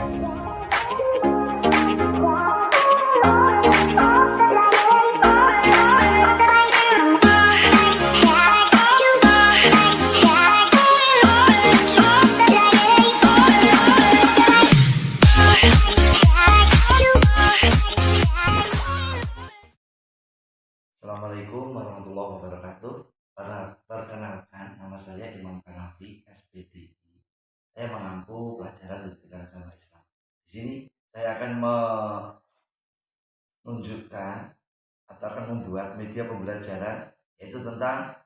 Assalamualaikum warahmatullahi wabarakatuh. Perkenalkan, nama saya Imam Kanafi, SPDI. Saya mengampu pelajaran pendidikan agama Islam. Di sini saya akan menunjukkan atau akan membuat media pembelajaran, yaitu tentang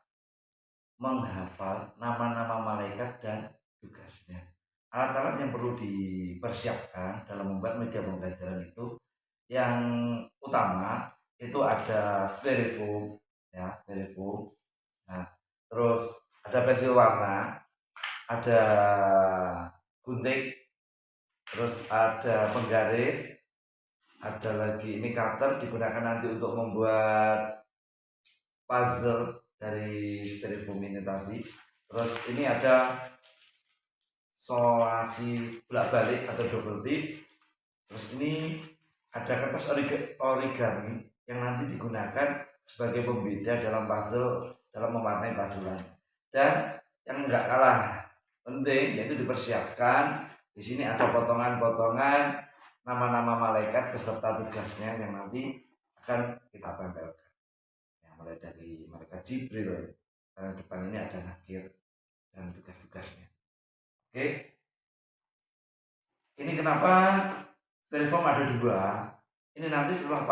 menghafal nama-nama malaikat dan tugasnya. Alat-alat yang perlu dipersiapkan dalam membuat media pembelajaran itu, yang utama itu ada styrofoam, ya, styrofoam. Nah, terus ada pensil warna, ada gunting, terus ada penggaris, ada lagi ini cutter, digunakan nanti untuk membuat puzzle dari styrofoam ini tadi. Terus ini ada solasi bolak-balik atau double tip. Terus ini ada kertas origami yang nanti digunakan sebagai pembeda dalam puzzle, dalam mewarnai puzzle. Dan yang enggak kalah penting yaitu dipersiapkan di sini ada potongan-potongan nama-nama malaikat beserta tugasnya yang nanti akan kita tempelkan. Ya, mulai dari malaikat Jibril, yang depan ini ada nakir dan tugas-tugasnya. Oke. Ini kenapa styrofoam ada dua? Ini nanti setelah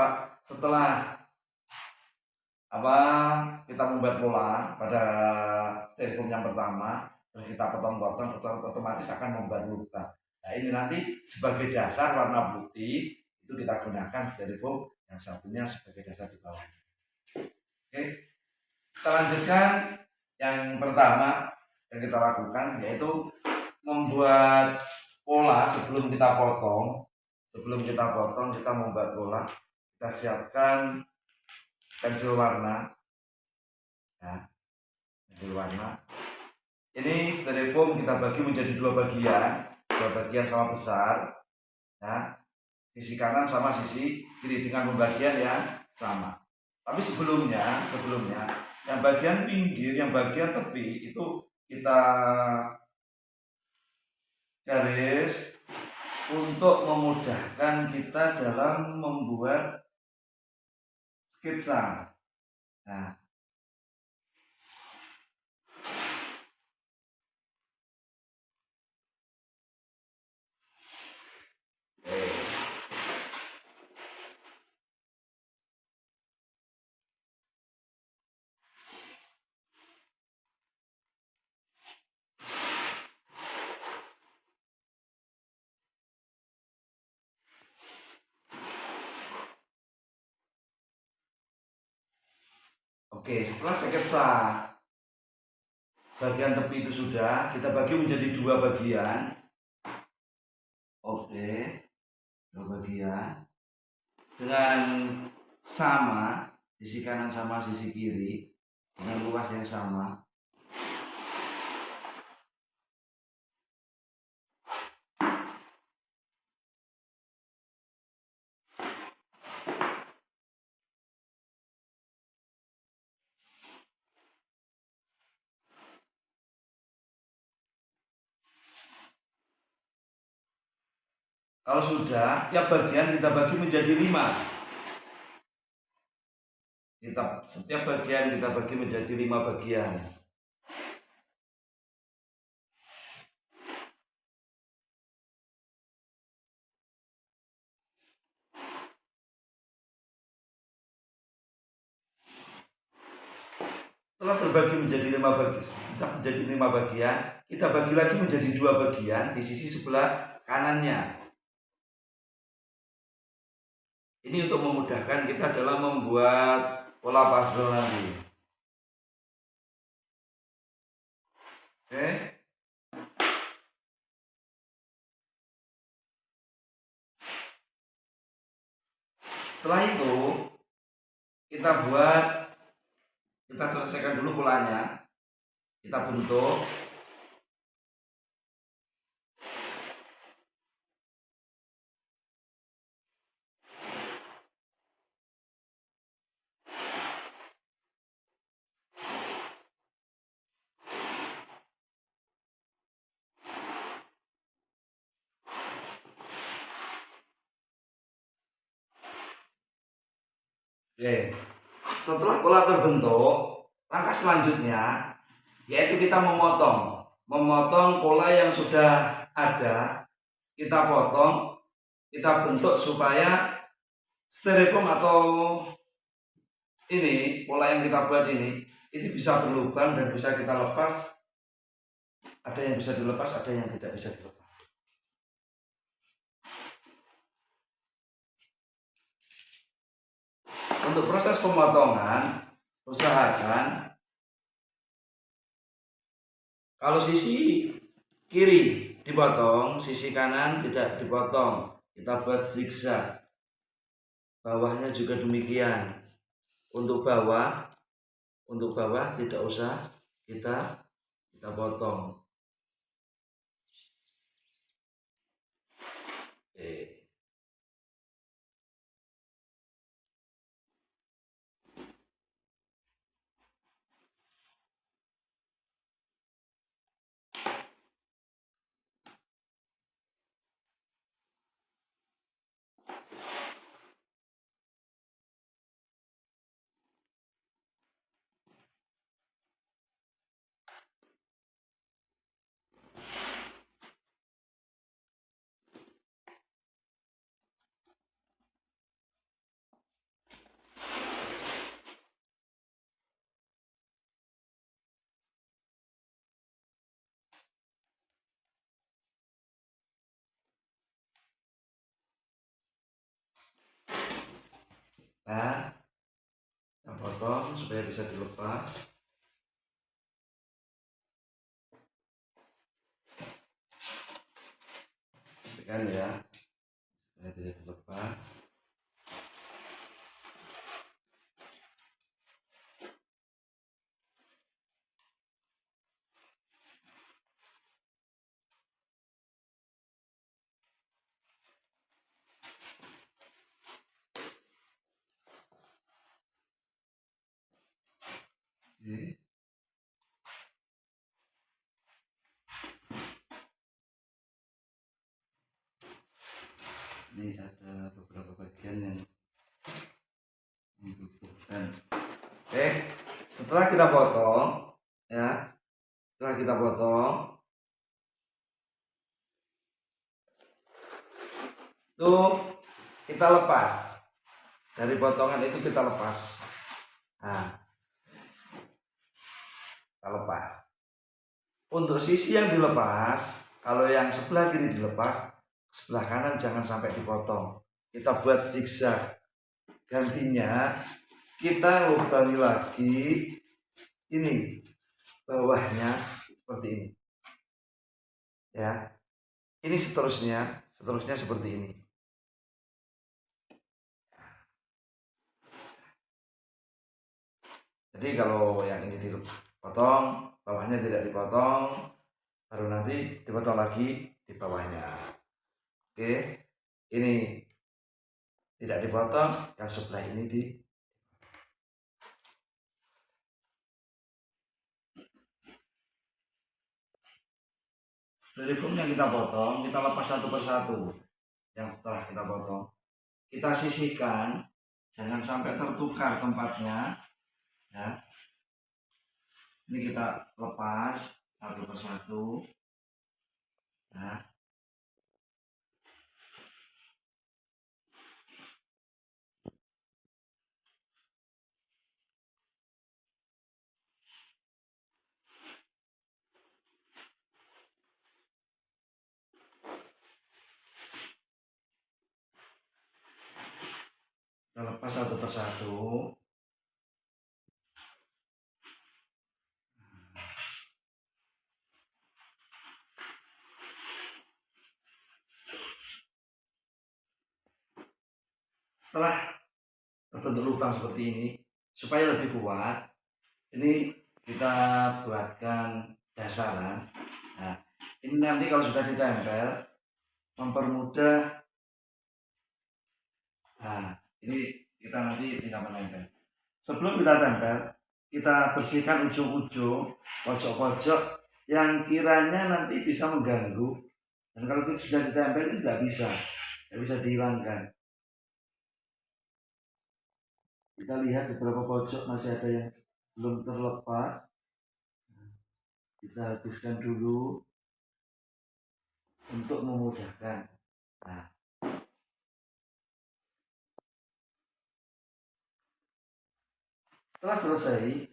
kita membuat pola pada styrofoam yang pertama, terus kita potong-potong, otomatis akan membuat lubang. Nah, ini nanti sebagai dasar warna putih itu kita gunakan styrofoam yang satunya sebagai dasar di bawah. Oke, kita lanjutkan yang pertama yang kita lakukan, yaitu membuat pola. Sebelum kita potong, kita membuat pola, kita siapkan pensil warna, ya, pensil warna. Ini styrofoam kita bagi menjadi dua bagian sama besar, ya, sisi kanan sama sisi kiri dengan pembagian yang sama. Tapi sebelumnya yang bagian pinggir, yang bagian tepi itu kita garis untuk memudahkan kita dalam membuat sketsa. Nah, oke, setelah sketsa bagian tepi itu sudah, kita bagi menjadi dua bagian. Oke, dua bagian dengan sama, sisi kanan sama sisi kiri dengan luas yang sama. Kalau sudah, tiap bagian kita bagi menjadi 5. Setiap bagian kita bagi menjadi 5 bagian. Setelah terbagi menjadi 5 bagian, kita bagi lagi menjadi 2 bagian di sisi sebelah kanannya. Ini untuk memudahkan kita dalam membuat pola puzzle nanti. Oke. Setelah itu kita selesaikan dulu polanya. Kita bentuk. Oke. Setelah pola terbentuk, langkah selanjutnya yaitu kita memotong pola yang sudah ada, kita potong, kita bentuk supaya styrofoam atau ini pola yang kita buat ini bisa berlubang dan bisa kita lepas. Ada yang bisa dilepas, ada yang tidak bisa dilepas. Untuk proses pemotongan, usahakan kalau sisi kiri dipotong, sisi kanan tidak dipotong. Kita buat zigzag. Bawahnya juga demikian. Untuk bawah tidak usah kita potong. Oke. Nah, kita potong supaya bisa dilepas. Kan ya, supaya bisa dilepas. Oke. Ini ada beberapa bagian yang membutuhkan. Oke, setelah kita potong, ya, tuh kita lepas dari potongan itu, kita lepas. Nah, kita lepas. Untuk sisi yang dilepas, kalau yang sebelah kiri dilepas, sebelah kanan jangan sampai dipotong. Kita buat zigzag. Gantinya kita lubangi lagi ini bawahnya seperti ini. Ya. Ini seterusnya seperti ini. Jadi kalau yang ini dipotong, bawahnya tidak dipotong, baru nanti dipotong lagi di bawahnya. Oke, ini tidak dipotong, yang sebelah ini di. Styrofoam yang kita potong, kita lepas satu persatu. Yang setelah kita potong, kita sisihkan, jangan sampai tertukar tempatnya. Ya, ini kita lepas satu persatu. Nah, kita lepas satu persatu. Setelah terbentuk lubang seperti ini, supaya lebih kuat, ini kita buatkan dasaran. Nah, ini nanti kalau sudah ditempel, mempermudah. Nah, ini kita nanti tinggal menempel. Sebelum kita tempel, kita bersihkan ujung-ujung, pojok-pojok yang kiranya nanti bisa mengganggu. Dan kalau itu sudah ditempel, itu tidak bisa dihilangkan. Kita lihat beberapa pojok masih ada yang belum terlepas. Kita habiskan dulu untuk memudahkan. Nah, setelah selesai,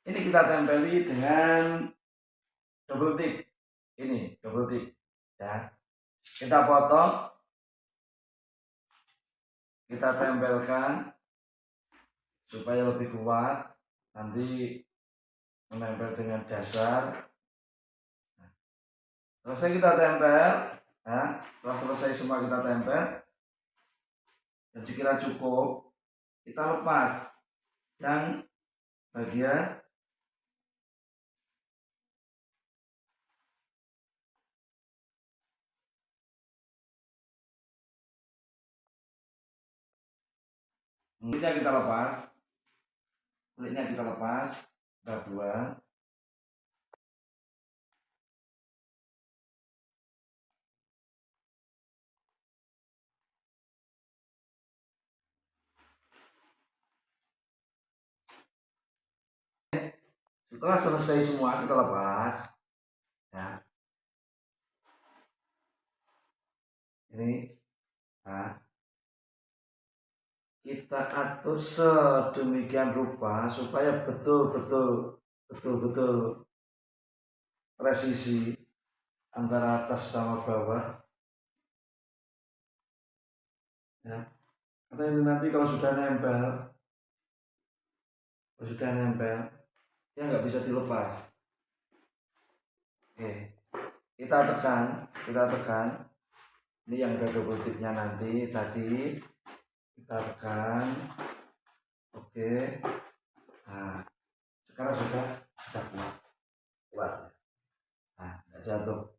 ini kita tempeli dengan double tip. Ini double tip ya. Kita potong, kita tempelkan supaya lebih kuat. Nanti menempel dengan dasar. Selesai kita tempel, nah, setelah selesai semua kita tempel, dan sekiranya cukup, kita lepas yang bagian kulitnya kita lepas, kita buang. Setelah selesai semua kita lepas, ya. Ini, nah, kita atur sedemikian rupa supaya betul-betul presisi antara atas sama bawah. Ya, karena ini nanti kalau sudah nempel, ya nggak bisa dilepas. Oke, kita tekan. Ini yang udah double tipnya nanti tadi kita tekan. Oke, nah sekarang sudah kuat. Nah, nggak jatuh.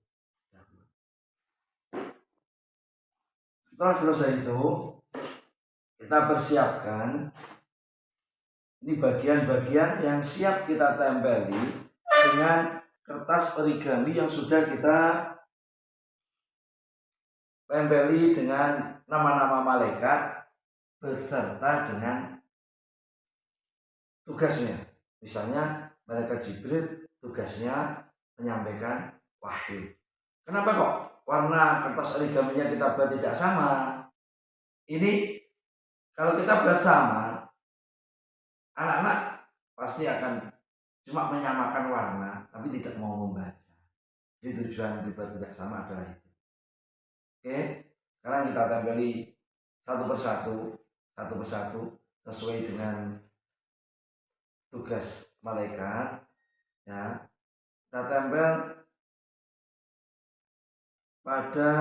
Setelah selesai itu, kita persiapkan ini bagian-bagian yang siap kita tempeli dengan kertas origami yang sudah kita tempeli dengan nama-nama malaikat beserta dengan tugasnya. Misalnya malaikat Jibril tugasnya menyampaikan wahyu. Kenapa kok warna kertas origaminya kita buat tidak sama? Ini kalau kita buat sama, anak-anak pasti akan cuma menyamakan warna tapi tidak mau membaca. Jadi tujuan dibuat tidak sama adalah itu. Oke, sekarang kita tempeli satu persatu sesuai dengan tugas malaikat. Ya, kita tempel pada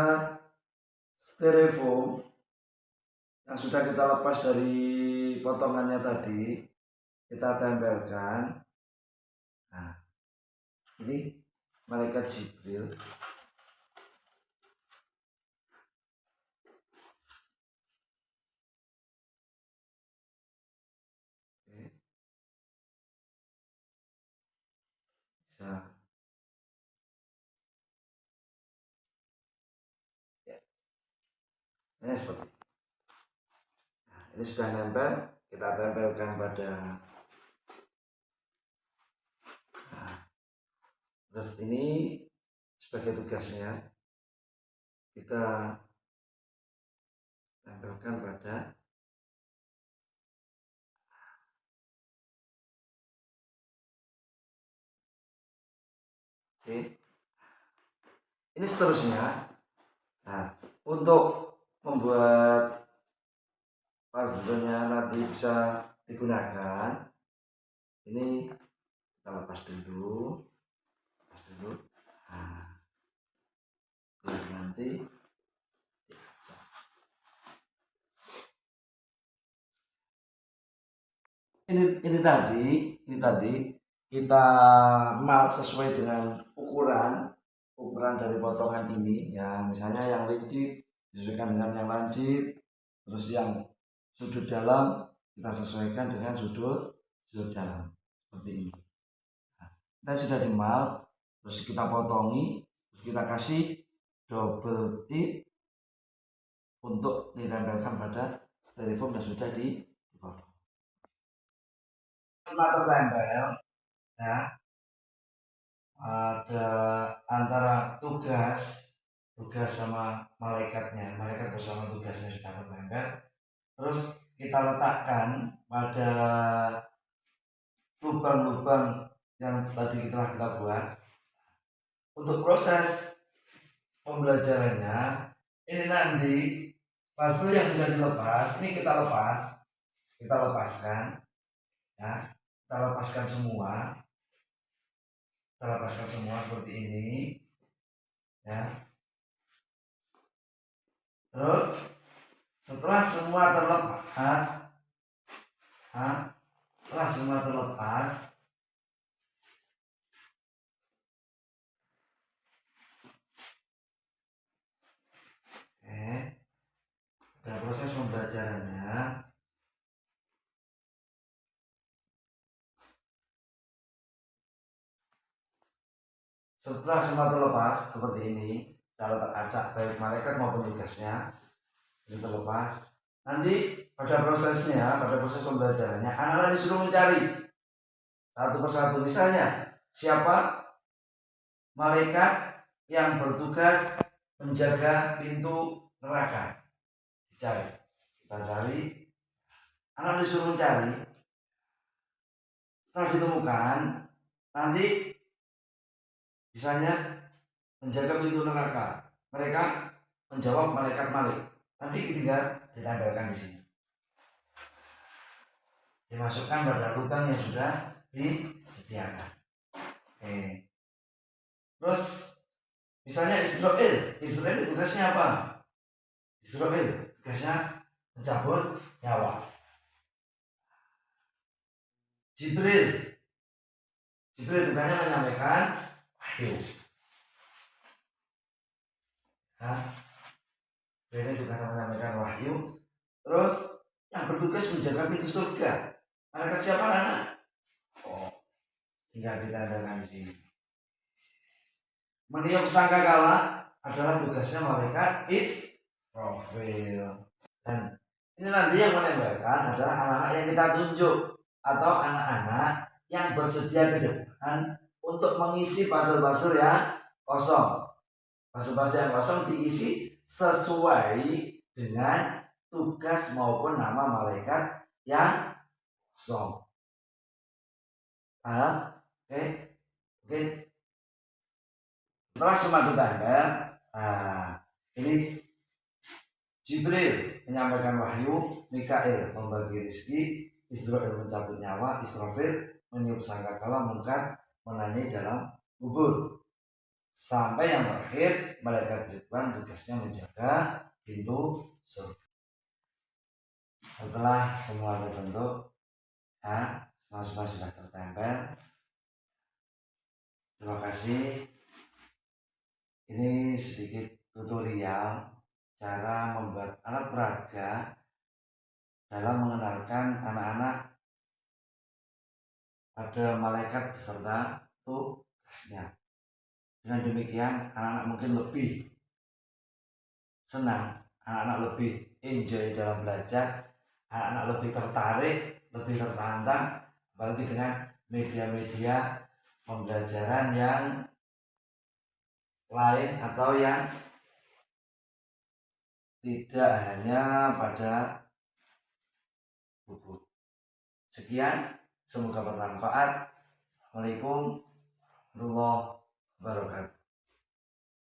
styrofoam yang sudah kita lepas dari potongannya tadi, kita tempelkan. Nah, ini malaikat Jibril. Oke. Bisa. Ya. Ini seperti ini. Nah, ini sudah nempel, kita tempelkan pada. Nah, terus ini sebagai tugasnya kita tempelkan pada. Oke, ini seterusnya. Nah, untuk membuat puzzle-nya nanti bisa digunakan, ini kita lepas dulu. Nah, nanti ini tadi kita mal sesuai dengan ukuran dari potongan ini ya. Misalnya yang lincip disesuaikan dengan yang lancip, terus yang sudut dalam kita sesuaikan dengan sudut dalam seperti ini. Nah, kita sudah dimal, terus kita potongi, terus kita kasih double tip untuk ditempelkan pada styrofoam yang sudah dipotong. semua tertempel ya, ada antara tugas sama malaikatnya, malaikat bersama tugasnya sudah tertempel. Terus kita letakkan pada lubang-lubang yang tadi telah kita buat. Untuk proses pembelajarannya ini nanti puzzle yang bisa dilepas ini kita lepaskan ya, kita lepaskan semua seperti ini ya. Terus setelah semua terlepas dan proses pembelajarannya setelah semua terlepas seperti ini, cara teracak baik malaikat maupun tugasnya ini terlepas. Nanti pada proses pembelajarannya anak-anak disuruh mencari satu persatu, misalnya siapa malaikat yang bertugas menjaga pintu neraka, kita cari, anak disuruh mencari. Setelah ditemukan, nanti misalnya menjaga pintu neraka, mereka menjawab malaikat Malik, nanti tinggal ditambahkan di sini, dimasukkan pada lubang yang sudah disediakan. Terus misalnya Israel tugasnya apa? Israel tugasnya mencabut nyawa. Jibril tugasnya menyampaikan wahyu. Jibril tugasnya menyampaikan wahyu. Terus yang bertugas menjaga pintu surga, malaikat siapa anak? Tinggal ditandangkan di sini. Meniup sangkakala adalah tugasnya malaikat Israfil. Dan ini nanti yang menembakkan adalah anak-anak yang kita tunjuk atau anak-anak yang bersedia ke depan untuk mengisi puzzle-puzzle yang kosong. Puzzle-puzzle yang kosong diisi sesuai dengan tugas maupun nama malaikat yang kosong. Oke. Setelah semua ditambah, ini Jibril menyampaikan wahyu, Mikail membagi rezeki, Israel mencabut nyawa, Israfil meniup sangkakala, Munkar menanyai dalam kubur. Sampai yang terakhir malaikat Ridwan tugasnya menjaga pintu surga. Setelah semua terbentuk, semua sudah tertempel. Terima kasih. Ini sedikit tutorial cara membuat alat peraga dalam mengenalkan anak-anak pada malaikat beserta tugasnya. Dengan demikian anak-anak mungkin lebih senang, anak-anak lebih enjoy dalam belajar, anak-anak lebih tertarik, lebih tertantang, apalagi dengan media-media pembelajaran yang lain atau yang tidak hanya pada buku. Sekian, semoga bermanfaat. Assalamualaikum warahmatullahi wabarakatuh.